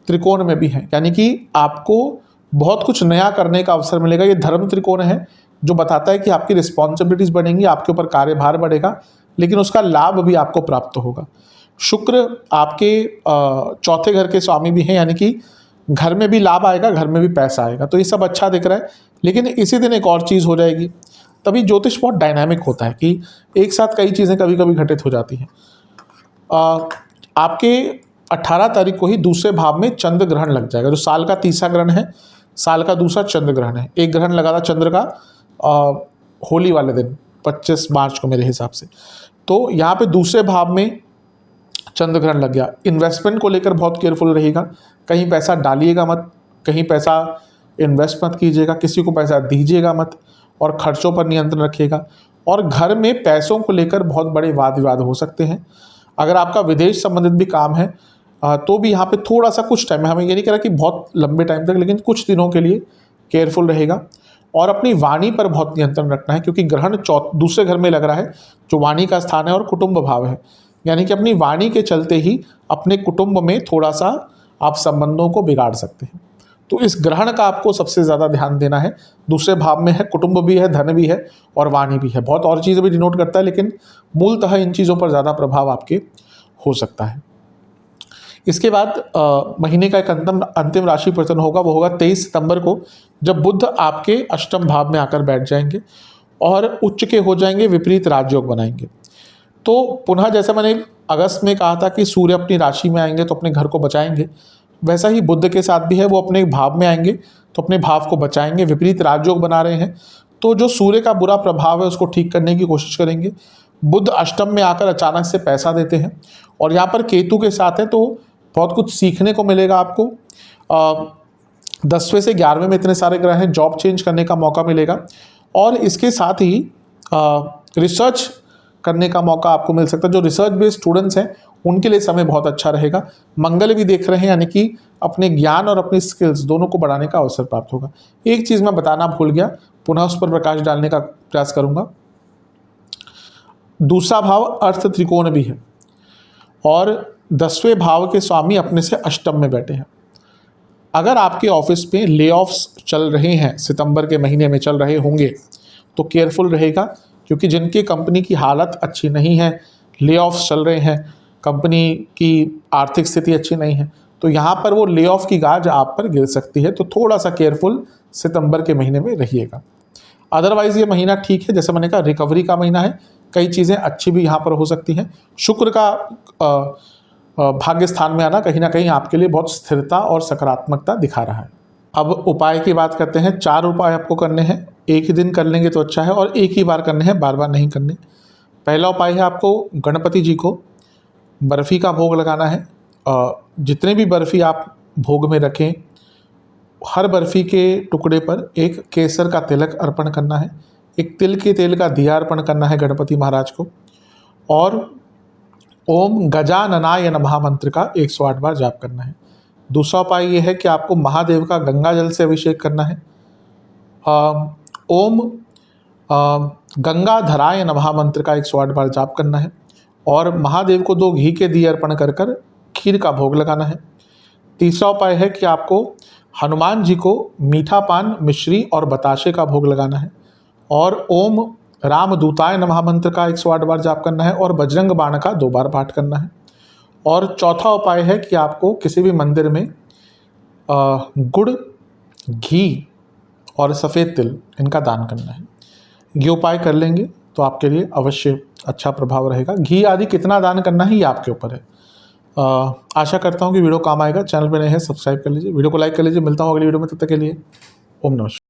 त्रिकोण में भी है, यानी कि आपको बहुत कुछ नया करने का अवसर मिलेगा। ये धर्म त्रिकोण है जो बताता है कि आपकी रिस्पॉन्सिबिलिटीज बढ़ेंगी, आपके ऊपर कार्यभार बढ़ेगा, लेकिन उसका लाभ भी आपको प्राप्त होगा। शुक्र आपके चौथे घर के स्वामी भी हैं, यानी कि घर में भी लाभ आएगा, घर में भी पैसा आएगा, तो ये सब अच्छा दिख रहा है। लेकिन इसी दिन एक और चीज़ हो जाएगी। तभी ज्योतिष बहुत डायनामिक होता है कि एक साथ कई चीज़ें कभी कभी घटित हो जाती हैं। आपके 18 तारीख को ही दूसरे भाव में चंद्र ग्रहण लग जाएगा, जो साल का तीसरा ग्रहण है, साल का दूसरा चंद्र ग्रहण है। एक ग्रहण लगा था चंद्र का होली वाले दिन 25 मार्च को मेरे हिसाब से। तो यहाँ पे दूसरे भाव में चंद्र ग्रहण लग गया। इन्वेस्टमेंट को लेकर बहुत केयरफुल रहिएगा, कहीं पैसा डालिएगा मत, कहीं पैसा इन्वेस्ट मत कीजिएगा, किसी को पैसा दीजिएगा मत, और खर्चों पर नियंत्रण रखिएगा। और घर में पैसों को लेकर बहुत बड़े वाद विवाद हो सकते हैं। अगर आपका विदेश संबंधित भी काम है तो भी यहाँ पे थोड़ा सा कुछ टाइम है, हमें ये नहीं कह रहा कि बहुत लंबे टाइम तक, लेकिन कुछ दिनों के लिए केयरफुल रहेगा। और अपनी वाणी पर बहुत नियंत्रण रखना है, क्योंकि ग्रहण दूसरे घर में लग रहा है, जो वाणी का स्थान है और कुटुंब भाव है, यानी कि अपनी वाणी के चलते ही अपने कुटुंब में थोड़ा सा आप संबंधों को बिगाड़ सकते हैं। तो इस ग्रहण का आपको सबसे ज़्यादा ध्यान देना है। दूसरे भाव में है, कुटुंब भी है, धन भी है और वाणी भी है, बहुत और चीज़ें भी डिनोट करता है, लेकिन मूलतः इन चीज़ों पर ज़्यादा प्रभाव आपके हो सकता है। इसके बाद महीने का एक अंतिम राशि परिवर्तन होगा, वो होगा 23 सितंबर को, जब बुध आपके अष्टम भाव में आकर बैठ जाएंगे और उच्च के हो जाएंगे, विपरीत राजयोग बनाएंगे। तो पुनः जैसा मैंने अगस्त में कहा था कि सूर्य अपनी राशि में आएंगे तो अपने घर को बचाएंगे, वैसा ही बुध के साथ भी है, वो अपने भाव में आएंगे तो अपने भाव को बचाएंगे। विपरीत राजयोग बना रहे हैं, तो जो सूर्य का बुरा प्रभाव है उसको ठीक करने की कोशिश करेंगे। बुध अष्टम में आकर अचानक से पैसा देते हैं, और यहाँ पर केतु के साथ है, तो बहुत कुछ सीखने को मिलेगा आपको। 10वें से 11वें में इतने सारे ग्रह हैं, जॉब चेंज करने का मौका मिलेगा, और इसके साथ ही रिसर्च करने का मौका आपको मिल सकता है। जो रिसर्च बेस्ड स्टूडेंट्स हैं उनके लिए समय बहुत अच्छा रहेगा। मंगल भी देख रहे हैं, यानी कि अपने ज्ञान और अपनी स्किल्स दोनों को बढ़ाने का अवसर प्राप्त होगा। एक चीज़ मैं बताना भूल गया, पुनः उस पर प्रकाश डालने का प्रयास करूँगा। दूसरा भाव अर्थ त्रिकोण भी है, और 10वें भाव के स्वामी अपने से अष्टम में बैठे हैं। अगर आपके ऑफिस में ले ऑफ्स चल रहे हैं, सितंबर के महीने में चल रहे होंगे, तो केयरफुल रहेगा, क्योंकि जिनकी कंपनी की हालत अच्छी नहीं है, ले ऑफ्स चल रहे हैं, कंपनी की आर्थिक स्थिति अच्छी नहीं है, तो यहाँ पर वो ले ऑफ की गाज आप पर गिर सकती है। तो थोड़ा सा केयरफुल सितंबर के महीने में रहिएगा। अदरवाइज़ ये महीना ठीक है, जैसे मैंने कहा रिकवरी का महीना है, कई चीज़ें अच्छी भी यहाँ पर हो सकती हैं। शुक्र का भाग्य स्थान में आना कहीं ना कहीं आपके लिए बहुत स्थिरता और सकारात्मकता दिखा रहा है। अब उपाय की बात करते हैं। 4 उपाय आपको करने हैं, एक ही दिन कर लेंगे तो अच्छा है, और एक ही बार करने हैं, बार बार नहीं करने। पहला उपाय है आपको गणपति जी को बर्फ़ी का भोग लगाना है। जितने भी बर्फ़ी आप भोग में रखें, हर बर्फ़ी के टुकड़े पर एक केसर का तिलक अर्पण करना है, एक तिल के तेल का दिया अर्पण करना है गणपति महाराज को, और ओम गजाननाय नमः मंत्र का 108 बार जाप करना है। दूसरा उपाय ये है कि आपको महादेव का गंगा जल से अभिषेक करना है। ओम गंगाधराय नमः मंत्र का 108 बार जाप करना है, और महादेव को 2 घी के दिए अर्पण कर कर खीर का भोग लगाना है। तीसरा उपाय है कि आपको हनुमान जी को मीठा पान, मिश्री और बताशे का भोग लगाना है, और ओम रामदूताय नमः मंत्र का 108 बार जाप करना है, और बजरंग बाण का 2 बार पाठ करना है। और चौथा उपाय है कि आपको किसी भी मंदिर में गुड़, घी और सफ़ेद तिल इनका दान करना है। ये उपाय कर लेंगे तो आपके लिए अवश्य अच्छा प्रभाव रहेगा। घी आदि कितना दान करना है ये आपके ऊपर है। आशा करता हूँ कि वीडियो काम आएगा। चैनल पर नए हैं सब्सक्राइब कर लीजिए, वीडियो को लाइक कर लीजिए। मिलता हूँ अगली वीडियो में, तब तक के लिए ओम नमः शिवाय।